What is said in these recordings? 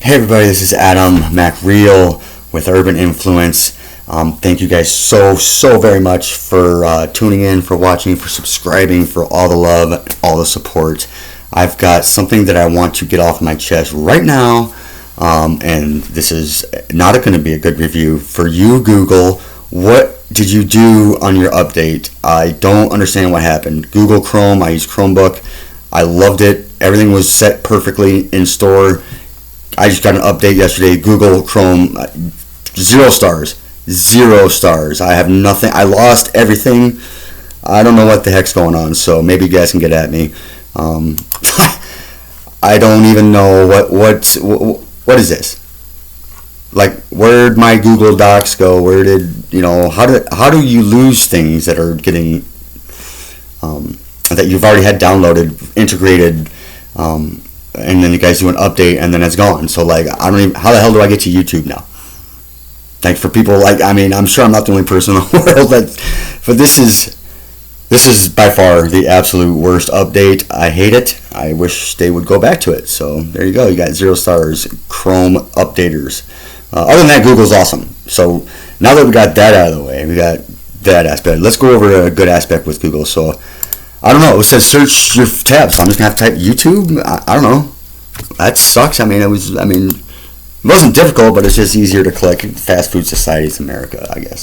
Hey everybody, this is Adam MacReal with Urban Influence. Thank you guys so very much for tuning in, for watching, for subscribing, for all the love, all the support. I've got something that I want to get off my chest right now, and this is not going to be a good review. For you, Google, what did you do on your update? I don't understand what happened. Google Chrome, I use Chromebook. I loved it. Everything was set perfectly in store. I just got an update yesterday. Google Chrome, 0 stars. 0 stars. I have nothing. I lost everything. I don't know what the heck's going on, so maybe you guys can get at me. I don't even know what is this? Like, where'd my Google Docs go? Where did, how do you lose things that are getting, that you've already had downloaded, integrated, and then you guys do an update and then it's gone. So like, I don't even, how the hell do I get to YouTube now? Like, for people like, I'm sure I'm not the only person in the world but this is by far the absolute worst update. I hate it. I wish they would go back to it. So there you go. You got 0 stars, Chrome updaters. Other than that, Google's awesome. So now that we got that out of the way, we got that aspect. Let's go over a good aspect with Google. So I don't know. It says search your tab, so I'm just gonna have to type YouTube. I don't know. That sucks. It wasn't difficult, but it's just easier to click. Fast Food Society's America, I guess.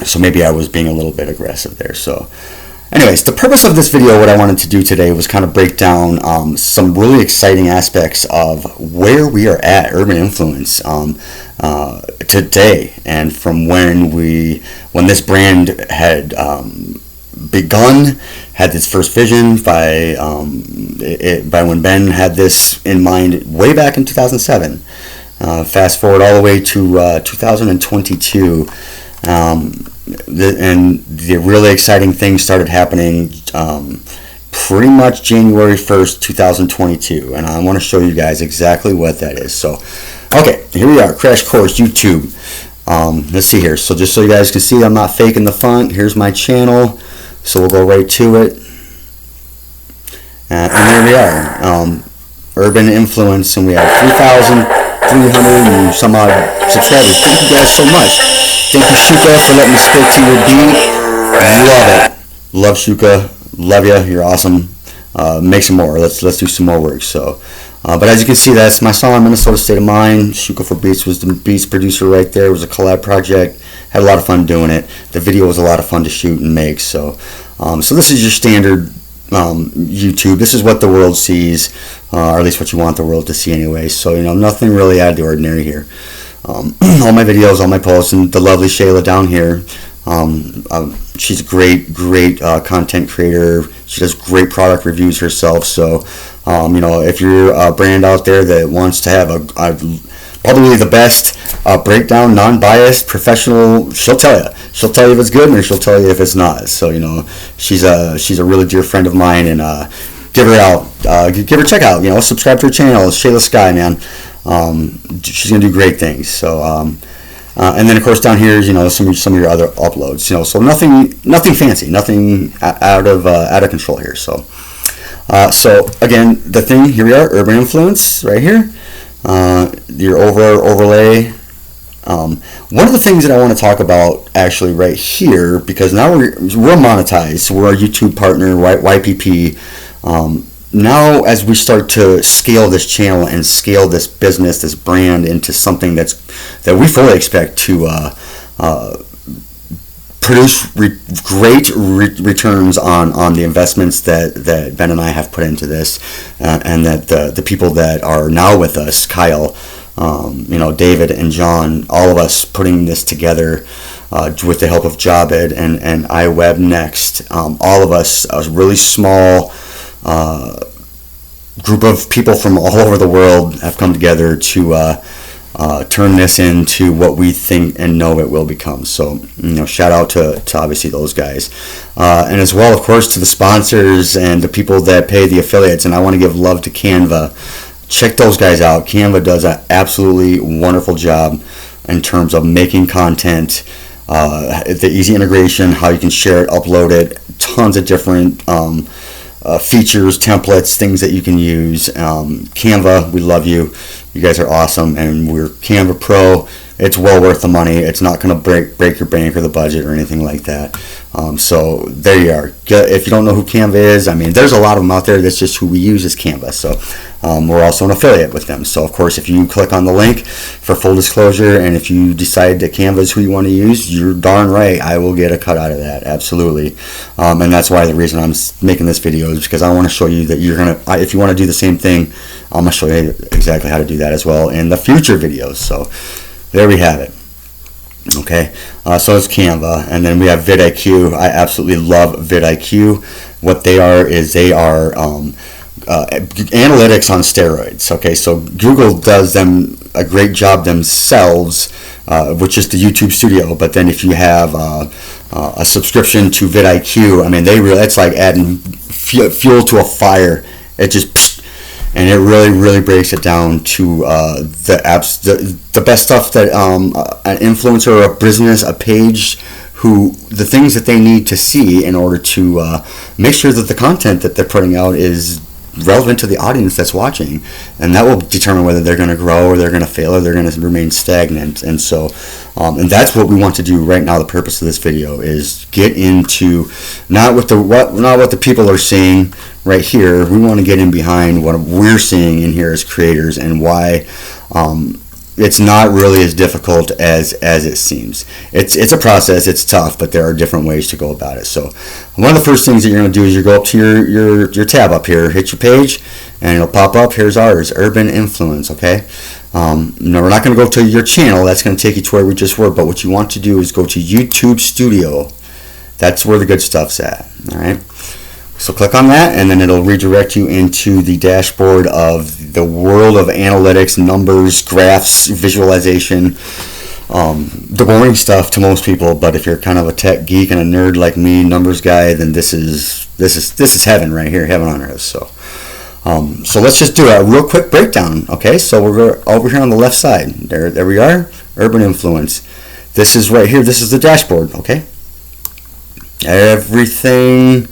So maybe I was being a little bit aggressive there. So, anyways, the purpose of this video, what I wanted to do today, was kind of break down some really exciting aspects of where we are at Urban Influence today, and from when this brand had begun, had its first vision by when Ben had this in mind way back in 2007. Fast forward all the way to 2022, and the really exciting things started happening pretty much January 1st, 2022, and I want to show you guys exactly what that is. So, okay, here we are, Crash Course YouTube. Let's see here. So just so you guys can see, I'm not faking the font. Here's my channel. So we'll go right to it, and there we are, Urban Influence, and we have 3,300 and some odd subscribers. Thank you guys so much. Thank you, Shuka, for letting me spit to your beat. Love it. Love Shuka. Love you. You're awesome. Make some more. Let's do some more work. So, but as you can see, that's my song, Minnesota State of Mind. Shuka for Beats was the beats producer right there. It was a collab project. Had a lot of fun doing it. The video was a lot of fun to shoot and make. So this is your standard YouTube. This is what the world sees, or at least what you want the world to see anyway. So nothing really out of the ordinary here. All my videos, all my posts, and the lovely Shayla down here. She's a great content creator. She does great product reviews herself. So if you're a brand out there that wants to have probably the best breakdown, non-biased, professional, she'll tell you. She'll tell you if it's good, or she'll tell you if it's not. So she's a really dear friend of mine, and give her a check out. Subscribe to her channel. It's Shayla Sky, man. She's gonna do great things. So and then of course down here is some of your other uploads. So nothing fancy, nothing out of control here. So again, the thing, here we are, Urban Influence right here. Your overlay. One of the things that I want to talk about actually right here, because now we're monetized, so we're a YouTube partner, YPP. Now as we start to scale this channel and scale this business, this brand, into something that we fully expect to produce great returns on the investments that Ben and I have put into this, and that the people that are now with us, Kyle, David and John, all of us putting this together with the help of Jabed and iWeb Next, all of us, a really small group of people from all over the world have come together to turn this into what we think and know it will become. So shout out to obviously those guys, and as well, of course, to the sponsors and the people that pay the affiliates. And I want to give love to Canva. Check those guys out. Canva does an absolutely wonderful job in terms of making content, the easy integration, how you can share it, upload it, tons of different features, templates, things that you can use. Canva, we love you. You guys are awesome, and we're Canva Pro. It's well worth the money. It's not going to break your bank or the budget or anything like that. So there you are. If you don't know who Canva is, I mean, there's a lot of them out there. That's just who we use is Canva. So we're also an affiliate with them. So of course, if you click on the link for full disclosure, and if you decide that Canva is who you want to use, you're darn right, I will get a cut out of that. Absolutely. And that's why the reason I'm making this video is because I want to show you that you're going to, if you want to do the same thing, I'm going to show you exactly how to do that as well in the future videos. So there we have it. Okay, so it's Canva, and then we have VidIQ. I absolutely love VidIQ. What they are is they are analytics on steroids. Okay, so Google does them a great job themselves, which is the YouTube Studio. But then if you have a subscription to VidIQ, I mean, it's like adding fuel to a fire. It just and it really breaks it down to the best stuff that an influencer or a business, a page, the things that they need to see in order to make sure that the content that they're putting out is relevant to the audience that's watching, and that will determine whether they're going to grow or they're going to fail or they're going to remain stagnant. And so and that's what we want to do right now. The purpose of this video is get into not what the people are seeing right here. We want to get in behind what we're seeing in here as creators, and why it's not really as difficult as it seems. It's a process. It's tough, but there are different ways to go about it. So one of the first things that you're going to do is you go up to your tab up here, hit your page, and it'll pop up. Here's ours, Urban Influence. Okay. Now we're not going to go to your channel. That's going to take you to where we just were. But what you want to do is go to YouTube Studio. That's where the good stuff's at. All right. So click on that, and then it'll redirect you into the dashboard of the world of analytics, numbers, graphs, visualization, the boring stuff to most people. But if you're kind of a tech geek and a nerd like me, numbers guy, then this is heaven right here, heaven on earth. So let's just do a real quick breakdown. Okay, so we're over here on the left side. There we are, Urban Influence. This is right here. This is the dashboard. Okay, everything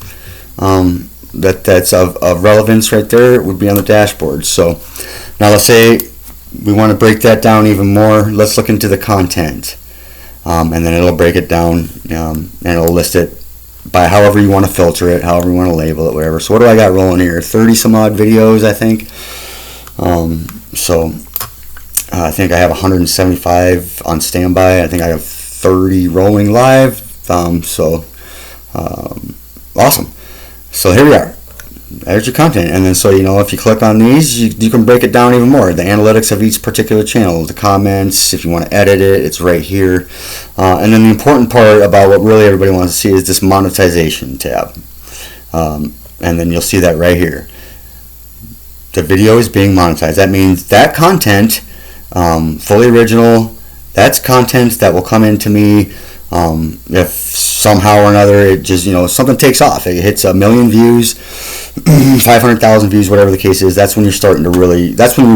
that's of relevance right there would be on the dashboard. So now let's say we want to break that down even more. Let's look into the content, and then it'll break it down, and it'll list it by however you want to filter it, however you want to label it, whatever. So what do I got rolling here? 30 some odd videos, I think. I think I have 175 on standby. I think I have 30 rolling live. Awesome. So here we are. There's your content, and then so if you click on these, you can break it down even more. The analytics of each particular channel, the comments, if you want to edit it, it's right here. And then the important part about what really everybody wants to see is this monetization tab, and then you'll see that right here. The video is being monetized. That means that content, fully original, that's content that will come into me. If somehow or another it just something takes off, it hits 1 million views, 500,000 views, whatever the case is, that's when you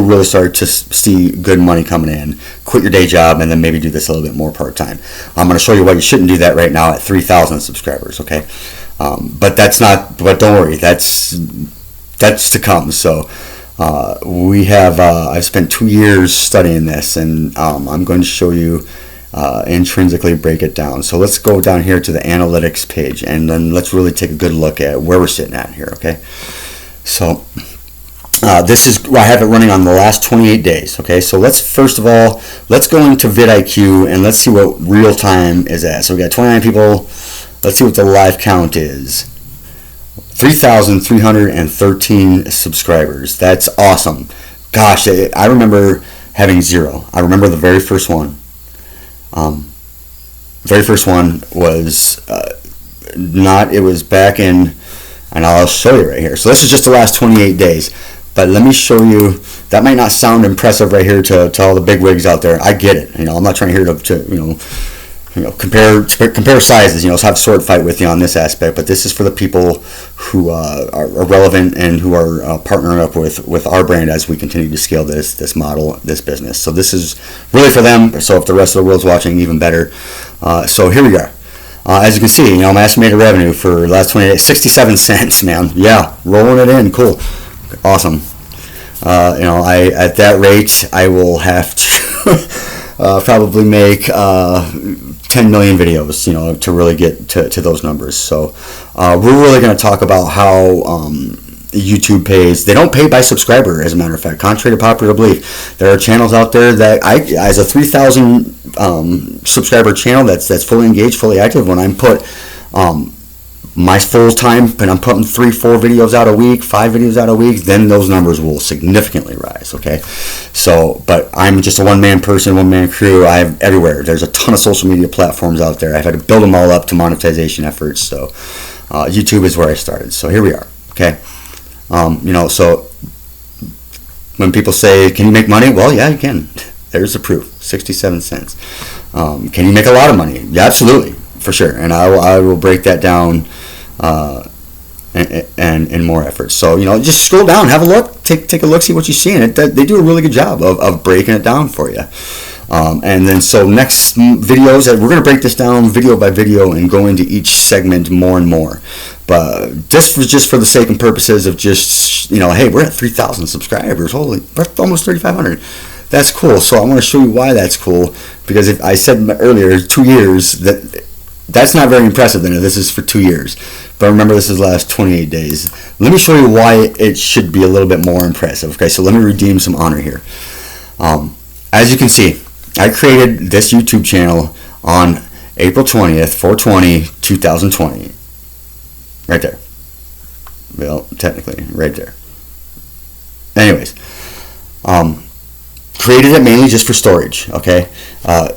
really start to see good money coming in. Quit your day job and then maybe do this a little bit more part-time. I'm going to show you why you shouldn't do that right now at 3,000 subscribers. Okay, but don't worry, that's to come. So I've spent 2 years studying this, and I'm going to show you intrinsically break it down. So let's go down here to the analytics page, and then let's really take a good look at where we're sitting at here. Okay, so this is I have it running on the last 28 days. Okay, so let's go into VidIQ and let's see what real time is at. So we got 29 people. Let's see what the live count is. 3,313 subscribers. That's awesome. Gosh, I remember having 0. I remember the very first one. Very first one was it was back in, and I'll show you right here. So this is just the last 28 days, but let me show you. That might not sound impressive right here to all the big wigs out there. I get it. I'm not trying here to compare sizes. So have a sword fight with you on this aspect, but this is for the people who are relevant and who are partnering up with our brand as we continue to scale this model, this business. So this is really for them. So if the rest of the world's watching, even better. So here we are. As you can see, my estimated revenue for the last 20 days, 67 cents, man. Yeah, rolling it in, cool, awesome. I at that rate, I will have to probably make 10 million videos, to really get to those numbers. So we're really going to talk about how YouTube pays. They don't pay by subscriber, as a matter of fact, contrary to popular belief. There are channels out there that as a 3,000 subscriber channel that's fully engaged, fully active, when I'm put my full time and I'm putting 3-4 videos out a week, 5 videos out a week, then those numbers will significantly rise. Okay, so but I'm just a one-man person, one-man crew. I have everywhere. There's a ton of social media platforms out there. I've had to build them all up to monetization efforts. So YouTube is where I started. So here we are. Okay. So when people say, can you make money? Well, yeah, you can. There's the proof, 67 cents. Can you make a lot of money? Yeah, absolutely, for sure. And I will break that down and in more efforts. So, just scroll down, have a look, take a look, see what you see. And they do a really good job of breaking it down for you. And then so next videos, we're going to break this down video by video and go into each segment more and more. But just for the sake and purposes of just, hey, we're at 3,000 subscribers. Holy, we're almost 3,500. That's cool. So I want to show you why that's cool. Because if I said earlier, 2 years, that's not very impressive then. This is for 2 years. But remember, this is the last 28 days. Let me show you why it should be a little bit more impressive. Okay, so let me redeem some honor here. As you can see, I created this YouTube channel on April 20th, 4/20/2020. Right there. Well, technically, right there. Anyways, created it mainly just for storage. Okay,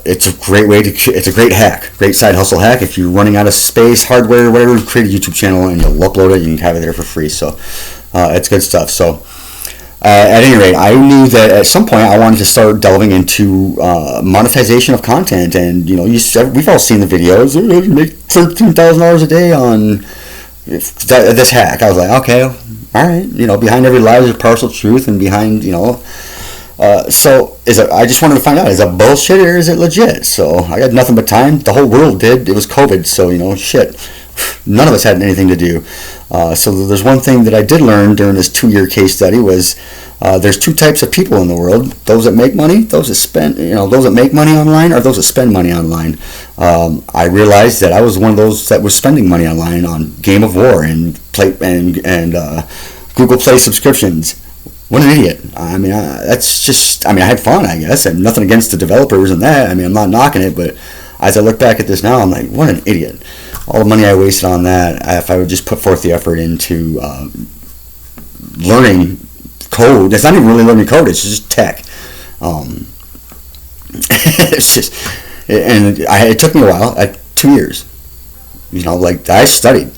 it's a great way to. It's a great hack, great side hustle hack. If you're running out of space, hardware, whatever, create a YouTube channel and you'll upload it. You can have it there for free. So it's good stuff. So. At any rate, I knew that at some point I wanted to start delving into monetization of content, and we've all seen the videos. You make $13,000 a day on this hack. I was like, okay, all right. Behind every lie is a partial truth, and behind so I just wanted to find out, is that bullshit or is it legit? So I got nothing but time. The whole world did. It was COVID, so shit. None of us had anything to do. So there's one thing that I did learn during this 2-year case study was there's 2 types of people in the world: those that make money, those that spend, those that make money online, or those that spend money online. I realized that I was one of those that was spending money online on Game of War and Google Play subscriptions. What an idiot! I had fun, I guess, and nothing against the developers and that. I'm not knocking it, but as I look back at this now, I'm like, what an idiot. All the money I wasted on that, if I would just put forth the effort into learning code. It's not even really learning code, it's just tech. It's just, and it took me a while, 2 years. I studied.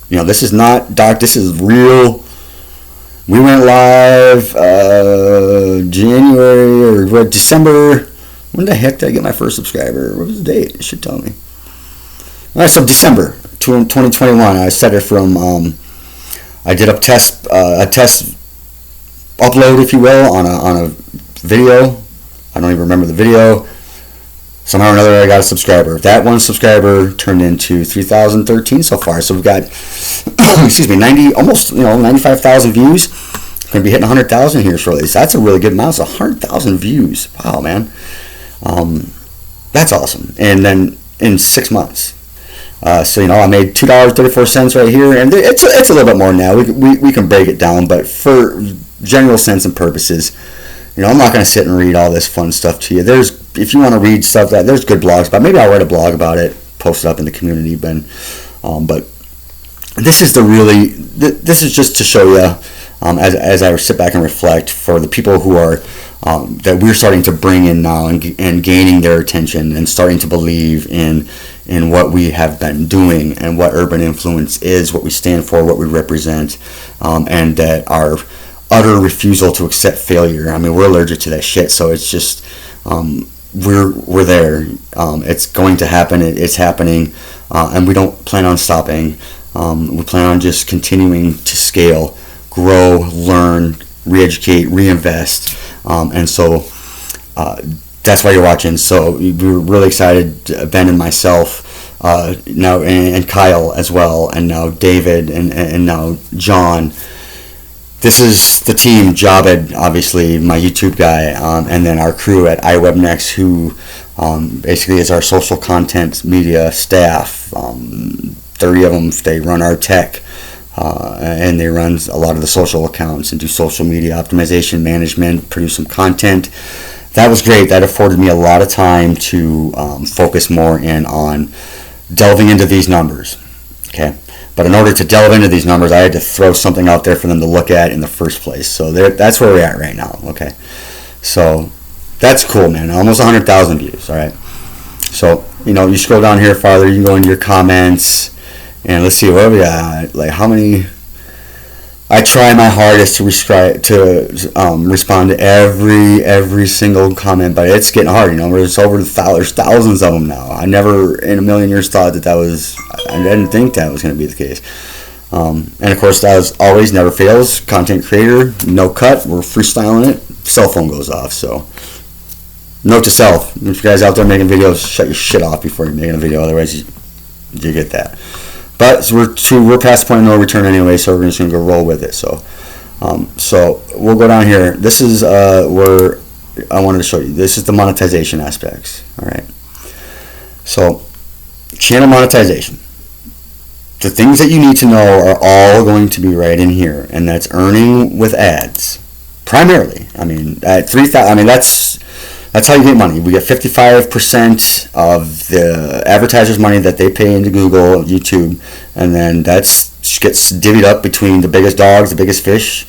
This is not dark, this is real. We went live January or December. When the heck did I get my first subscriber? What was the date? It should tell me. All right, so December 2021. I set it from. I did a test upload, if you will, on a video. I don't even remember the video. Somehow or another, I got a subscriber. That one subscriber turned into 3,013 so far. So we've got, excuse me, 95,000 views. Going to be hitting 100,000 here shortly. So that's a really good amount. So 100,000 views. Wow, man. That's awesome. And then in 6 months. So I made $2.34 right here, and it's a little bit more now. We can break it down, but for general sense and purposes, I'm not going to sit and read all this fun stuff to you. If you want to read stuff, there's good blogs, but maybe I'll write a blog about it, post it up in the community. But this is this is just to show you, as I sit back and reflect, for the people who are that we're starting to bring in now and gaining their attention and starting to believe in what we have been doing and what urban influence is, what we stand for, what we represent, and that our utter refusal to accept failure. We're allergic to that shit, so it's just we're there. It's going to happen. It's happening, and we don't plan on stopping. We plan on just continuing to scale, grow, learn, re-educate, reinvest, and so that's why you're watching. So we're really excited, Ben and myself, now and Kyle as well, and now David and now John. This is the team. Javed, obviously, my YouTube guy, and then our crew at iWebNext, who basically is our social content media staff. 30 of them, they run our tech, and they run a lot of the social accounts and do social media optimization, management, produce some content. That was great. That afforded me a lot of time to focus more in on delving into these numbers. Okay. But in order to delve into these numbers, I had to throw something out there for them to look at in the first place. So that's where we're at right now. Okay, so that's cool, man. Almost 100,000 views. All right. So you scroll down here farther, you can go into your comments, and let's see where we at. Like how many? I try my hardest to respond to every single comment, but it's getting hard. There's there's thousands of them now. I never in a million years thought that was. I didn't think that was going to be the case. And of course, as always, never fails. Content creator, no cut. We're freestyling it. Cell phone goes off. So, note to self: if you guys out there making videos, shut your shit off before you're making a video. Otherwise, you get that. But we're past the point of no return anyway, so we're just going to go roll with it. So we'll go down here. This is where I wanted to show you. This is the monetization aspects. All right. So channel monetization. The things that you need to know are all going to be right in here, and that's earning with ads, primarily. I mean, at 3,000. I mean, that's how you get money. We get 55% of the advertisers' money that they pay into Google, YouTube, and then that gets divvied up between the biggest dogs, the biggest fish,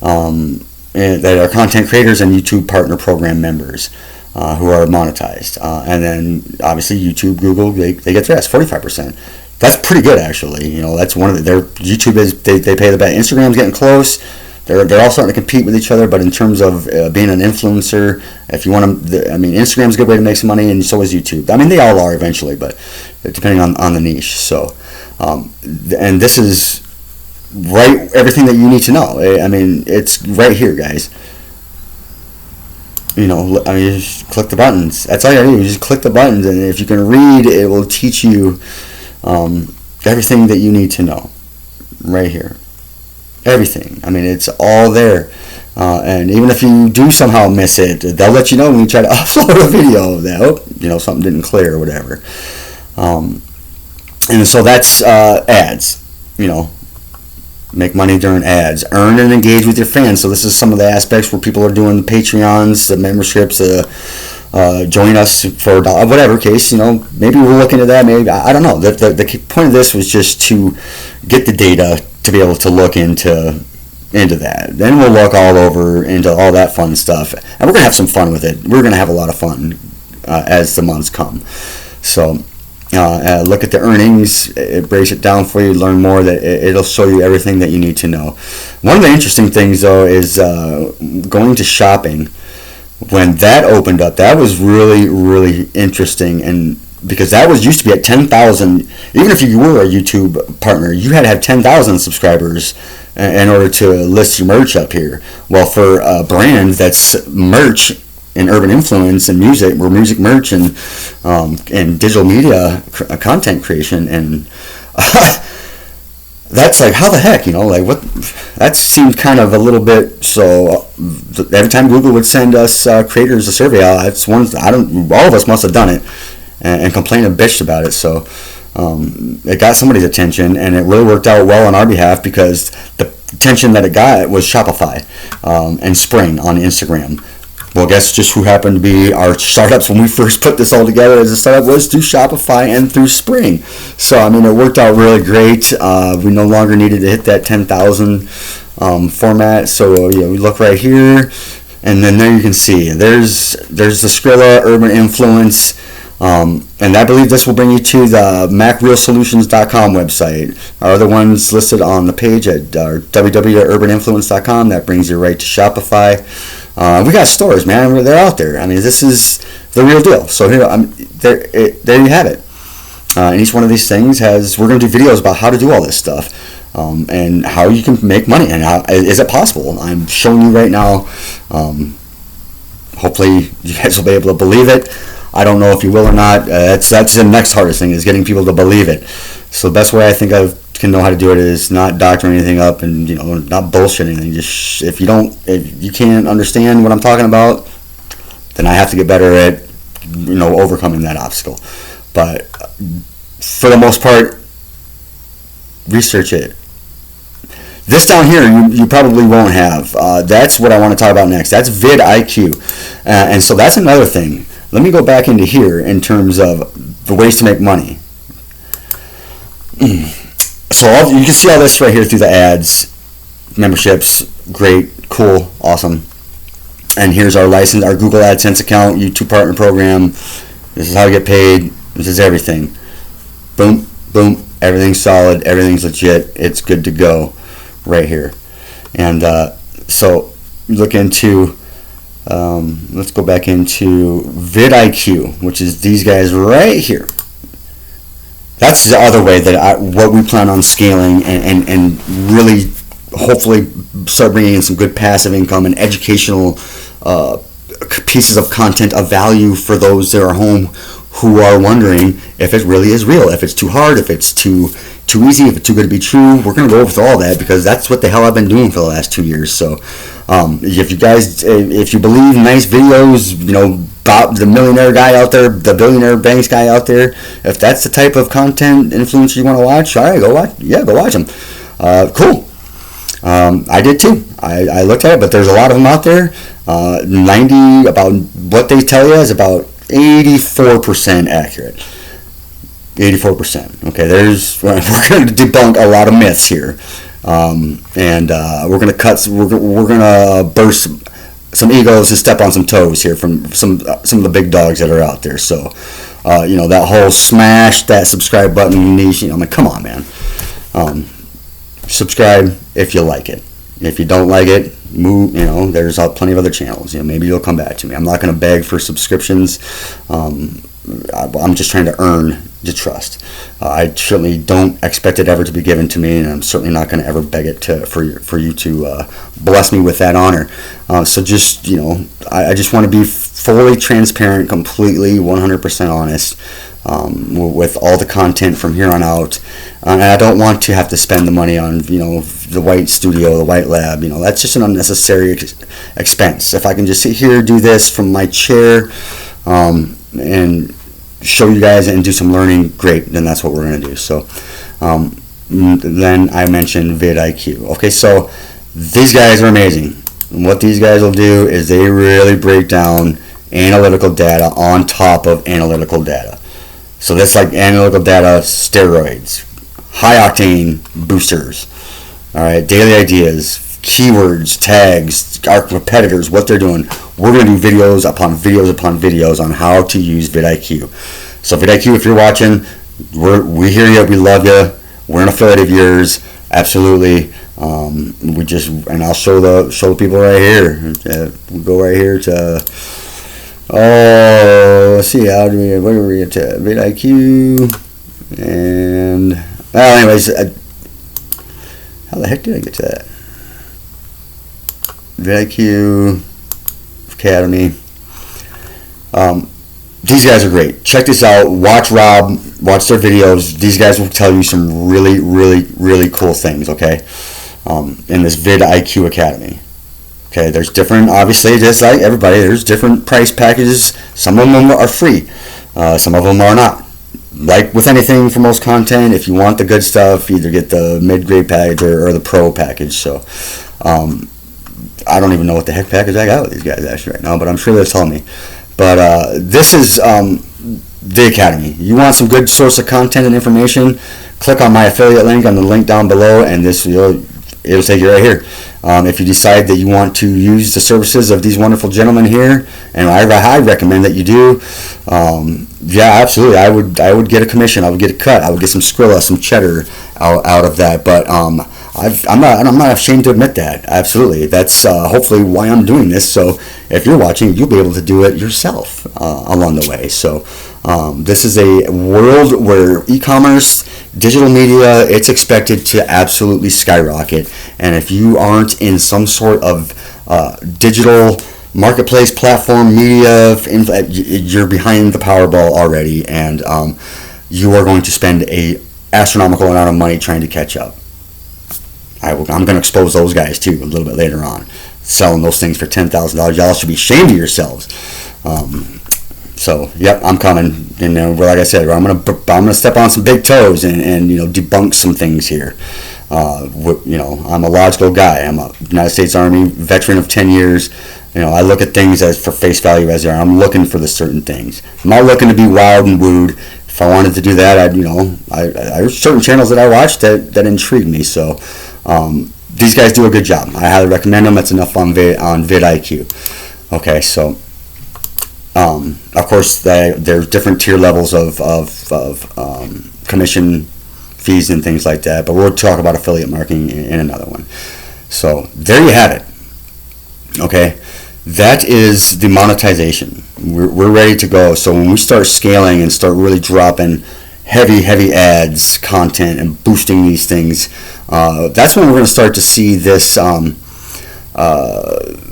and that are content creators and YouTube Partner Program members who are monetized. And then obviously YouTube, Google, they get the rest, 45%. That's pretty good, actually. That's one of their YouTube is they pay the best. Instagram's getting close. They're all starting to compete with each other, but in terms of being an influencer, if you want to, Instagram's a good way to make some money, and so is YouTube. I mean, they all are eventually, but depending on the niche. So, and this is everything that you need to know. I mean, it's right here, guys. You just click the buttons. That's all you gotta do. You just click the buttons, and if you can read, it will teach you everything that you need to know right here. Everything. I mean, it's all there. And even if you do somehow miss it, they'll let you know when you try to upload a video that, something didn't clear or whatever. And so that's ads. Make money during ads. Earn and engage with your fans. So this is some of the aspects where people are doing the Patreons, the memberships, join us for whatever case. Maybe we'll look into that. Maybe I don't know. The point of this was just to get the data to be able to look into that. Then we'll look all over into all that fun stuff, and we're gonna have some fun with it. We're gonna have a lot of fun as the months come. So look at the earnings. It breaks it down for you. Learn more. That it'll show you everything that you need to know. One of the interesting things though is going to shopping. When that opened up, that was really, really interesting, and because that used to be at 10,000. Even if you were a YouTube partner, you had to have 10,000 subscribers in order to list your merch up here. Well, for a brand that's merch and urban influence and music, or music merch and digital media content creation, and that's like, how the heck, what? That seemed kind of a little bit. So every time Google would send us creators a survey, that's one. All of us must have done it and complained and bitched about it. So it got somebody's attention, and it really worked out well on our behalf, because the attention that it got was Shopify and Spring on Instagram. Well, guess just who happened to be our startups when we first put this all together as a startup was through Shopify and through Spring. So, I mean, it worked out really great. We no longer needed to hit that 10,000 format. So, we look right here, and then there you can see there's the Skrilla Urban Influence. And I believe this will bring you to the MacRealSolutions.com website. Our other ones listed on the page at www.urbaninfluence.com. That brings you right to Shopify. We got stores, man. They're out there. I mean, this is the real deal. So here, there you have it. And each one of these things we're going to do videos about how to do all this stuff, and how you can make money, and how is it possible. I'm showing you right now. Hopefully, you guys will be able to believe it. I don't know if you will or not. That's the next hardest thing, is getting people to believe it. So the best way I think I can know how to do it is not doctoring anything up and not bullshit anything. Just if you can't understand what I'm talking about, then I have to get better at overcoming that obstacle. But for the most part, research it. This down here, you probably won't have. That's what I want to talk about next. That's VidIQ. And so that's another thing. Let me go back into here in terms of the ways to make money. So you can see all this right here through the ads, memberships, great, cool, awesome. And here's our license, our Google AdSense account, YouTube partner program. This is how to get paid. This is everything. Boom, boom, everything's solid, everything's legit. It's good to go right here. And so look into, let's go back into VidIQ, which is these guys right here. That's the other way that what we plan on scaling and really hopefully start bringing in some good passive income and educational pieces of content of value for those that are home who are wondering if it really is real, if it's too hard, if it's too easy, if it's too good to be true. We're going to go over all that because that's what the hell I've been doing for the last 2 years. So if you guys, if you believe nice videos, Bob, the millionaire guy out there, the billionaire banks guy out there, if that's the type of content influencer you want to watch, all right, go watch them. Cool. I did too. I looked at it, but there's a lot of them out there. About what they tell you is about 84% accurate. 84%. Okay, we're going to debunk a lot of myths here, and we're going to burst some egos and step on some toes here from some of the big dogs that are out there. So, that whole smash that subscribe button niche. Come on, man. Subscribe if you like it. If you don't like it, move. There's plenty of other channels. Maybe you'll come back to me. I'm not going to beg for subscriptions. I'm just trying to earn the trust. I certainly don't expect it ever to be given to me, and I'm certainly not going to ever beg it for you to bless me with that honor. So just I just want to be fully transparent, completely 100% honest with all the content from here on out. And I don't want to have to spend the money on the white studio, the white lab. That's just an unnecessary expense. If I can just sit here, do this from my chair, and show you guys and do some learning, great, then that's what we're going to do. So then I mentioned VidIQ. Okay, so these guys are amazing. And what these guys will do is they really break down analytical data on top of analytical data. So that's like analytical data steroids, high octane boosters, all right, daily ideas, keywords, tags, our competitors, what they're doing. We're going to do videos upon videos upon videos on how to use VidIQ. So VidIQ, if you're watching, we hear you, we love you, we're an affiliate of yours, absolutely. And I'll show the people right here. We go right here to, let's see, what are we at? VidIQ, and well, anyways, how the heck did I get to that? VidIQ Academy. These guys are great. Check this out. Watch Rob. Watch their videos. These guys will tell you some really, really, really cool things. Okay, in this VidIQ Academy. Okay, there's different. Obviously, just like everybody, there's different price packages. Some of them are free. Some of them are not. Like with anything for most content, if you want the good stuff, either get the mid-grade package or the pro package. So, I don't even know what the heck package I got with these guys actually right now, but I'm sure they'll tell me. But this is the Academy. You want some good source of content and information? Click on my affiliate link on the link down below, and it'll take you right here. If you decide that you want to use the services of these wonderful gentlemen here, and I recommend that you do, yeah, absolutely. I would get a commission. I would get a cut. I would get some Skrilla, some cheddar out of that. But I'm not ashamed to admit that. Absolutely, that's hopefully why I'm doing this. So if you're watching, you'll be able to do it yourself along the way. So this is a world where e-commerce, digital media, it's expected to absolutely skyrocket. And if you aren't in some sort of digital marketplace, platform, media, you're behind the Powerball already, and you are going to spend a astronomical amount of money trying to catch up. I'm going to expose those guys too a little bit later on, selling those things for $10,000. Y'all should be ashamed of yourselves. So, yep, I'm coming, and like I said, I'm gonna step on some big toes and debunk some things here. I'm a logical guy. I'm a United States Army veteran of 10 years. I look at things as for face value as they are. I'm looking for the certain things. I'm not looking to be wild and wooed. If I wanted to do that, there's certain channels that I watch that intrigue me. So these guys do a good job. I highly recommend them. That's enough on VidIQ. Okay, so of course there's different tier levels of commission fees and things like that, but we'll talk about affiliate marketing in another one. So there you have it. Okay, that is the monetization. We're ready to go. So when we start scaling and start really dropping heavy ads, content, and boosting these things, that's when we're going to start to see this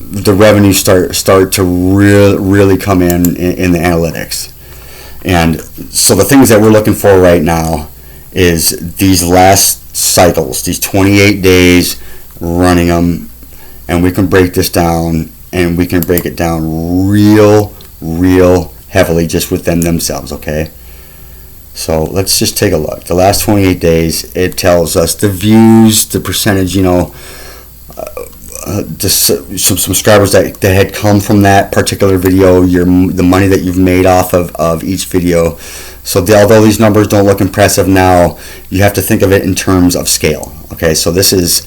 the revenue start to really come in the analytics. And so the things that we're looking for right now is these last cycles, these 28 days, running them, and we can break this down, and we can break it down real heavily just with themselves, okay? So let's just take a look. The last 28 days, it tells us the views, the percentage, some subscribers that had come from that particular video, the money that you've made off of each video. So although these numbers don't look impressive now, you have to think of it in terms of scale. Okay, so this is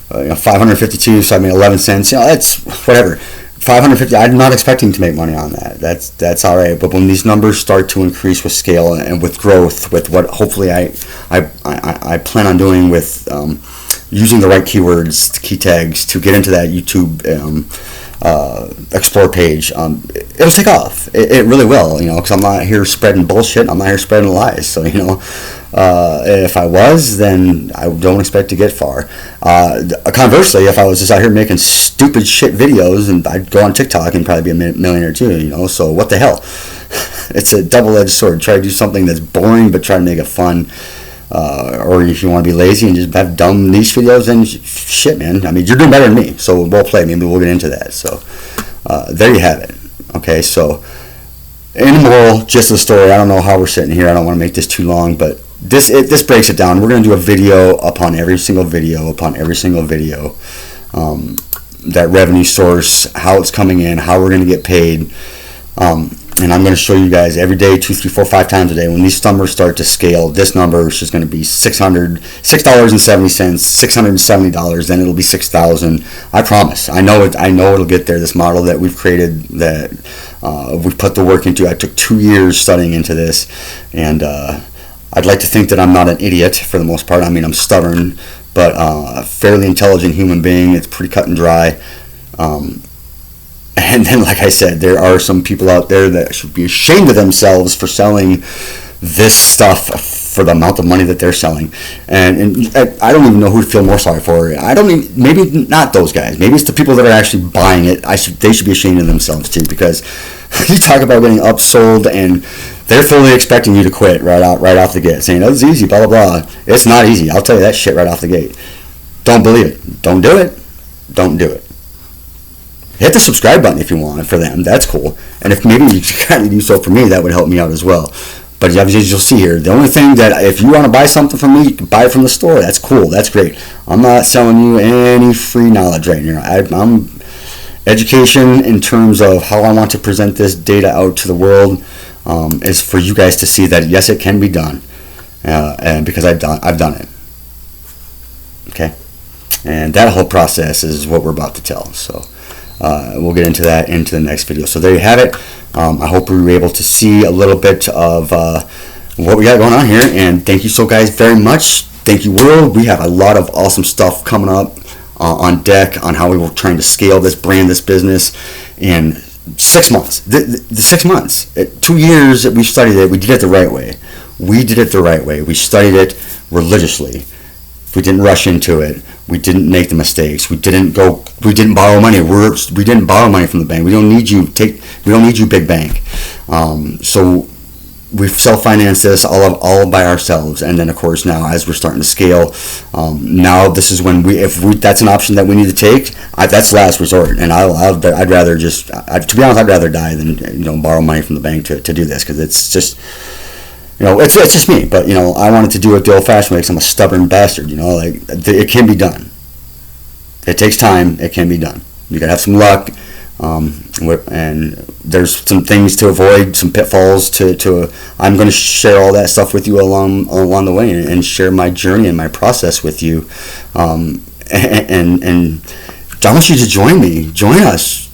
552, so I made 11 cents. That's whatever. 550. I'm not expecting to make money on that. That's all right. But when these numbers start to increase with scale and with growth, with what hopefully I plan on doing with using the right keywords, key tags to get into that YouTube explore page, it'll take off. It really will, because I'm not here spreading bullshit. I'm not here spreading lies. So, if I was, then I don't expect to get far. Conversely, if I was just out here making stupid shit videos, and I'd go on TikTok and probably be a millionaire too, so what the hell? It's a double-edged sword. Try to do something that's boring, but try to make it fun. Or if you want to be lazy and just have dumb niche videos, then shit, man. I mean, you're doing better than me, so we'll play. Maybe we'll get into that. So there you have it. Okay, so in the moral, gist of the story, I don't know how we're sitting here. I don't want to make this too long, but this breaks it down. We're going to do a video upon every single video, that revenue source, how it's coming in, how we're going to get paid. And I'm going to show you guys every day, 2, 3, 4, 5 times a day. When these numbers start to scale, this number is just going to be $6.70, $670. Then it'll be $6,000. I promise. I know it'll get there. This model that we've created, that we've put the work into. I took 2 years studying into this, and I'd like to think that I'm not an idiot for the most part. I mean, I'm stubborn, but a fairly intelligent human being. It's pretty cut and dry. And then, like I said, there are some people out there that should be ashamed of themselves for selling this stuff for the amount of money that they're selling. And I don't even know who to feel more sorry for. Maybe not those guys. Maybe it's the people that are actually buying it. They should be ashamed of themselves too, because you talk about getting upsold and they're fully expecting you to quit right off the gate, saying, "Oh, it's easy, blah, blah, blah." It's not easy. I'll tell you that shit right off the gate. Don't believe it. Don't do it. Don't do it. Hit the subscribe button if you want for them. That's cool. And if maybe you kind of do so for me, that would help me out as well. But as you'll see here, the only thing that if you want to buy something from me, you can buy it from the store. That's cool. That's great. I'm not selling you any free knowledge right now. I'm education in terms of how I want to present this data out to the world is for you guys to see that yes, it can be done, and because I've done it. Okay, and that whole process is what we're about to tell. So. We'll get into that into the next video. So there you have it. I hope we were able to see a little bit of what we got going on here. And thank you so guys very much. Thank you, world. We have a lot of awesome stuff coming up on deck on how we were trying to scale this brand, this business in 6 months. The 6 months. 2 years that we studied it, we did it the right way. We studied it religiously. We didn't rush into it. We didn't make the mistakes. We didn't borrow money. We didn't borrow money from the bank. We don't need you. We don't need you, big bank. So we've self-financed this all by ourselves, and then of course now as we're starting to scale, now this is when that's an option that we need to take. That's last resort, and I'd rather just to be honest, I'd rather die than borrow money from the bank to do this, because it's just it's just me. But I wanted to do it the old-fashioned way because I'm a stubborn bastard. Like it can be done. It takes time. It can be done. You gotta have some luck. And there's some things to avoid, some pitfalls to I'm going to share all that stuff with you along the way, and share my journey and my process with you, and I want you to join us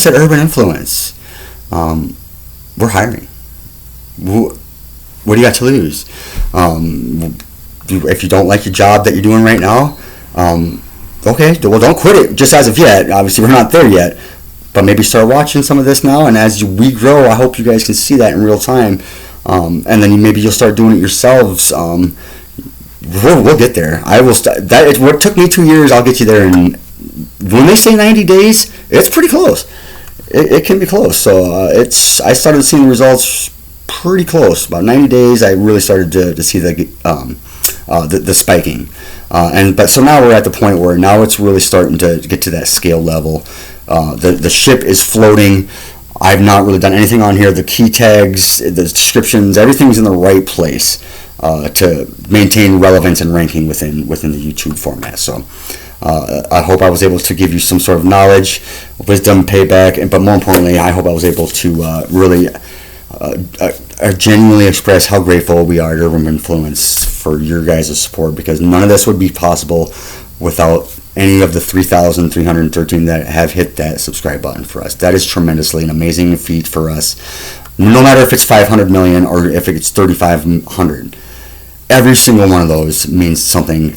at Herben Influence. We're hiring. What do you got to lose? If you don't like your job that you're doing right now, okay, well, don't quit it just as of yet. Obviously we're not there yet. But maybe start watching some of this now, and as we grow, I hope you guys can see that in real time. And then maybe you'll start doing it yourselves. We'll get there. I will. What took me 2 years, I'll get you there. And when they say 90 days, it's pretty close. It can be close. So I started seeing the results pretty close. About 90 days, I really started to see the spiking. So now we're at the point where now it's really starting to get to that scale level. The ship is floating. I've not really done anything on here. The key tags, the descriptions, everything's in the right place to maintain relevance and ranking within the YouTube format. So I hope I was able to give you some sort of knowledge, wisdom, payback, but more importantly, I hope I was able to really genuinely express how grateful we are to Herben Influence for your guys' support, because none of this would be possible without any of the 3,313 that have hit that subscribe button for us. That is tremendously an amazing feat for us. No matter if it's 500 million or if it's 3,500, every single one of those means something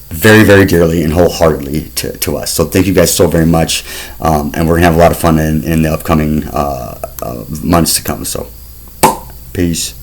very, very dearly and wholeheartedly to us. So thank you guys so very much, and we're gonna have a lot of fun in the upcoming months to come. So peace.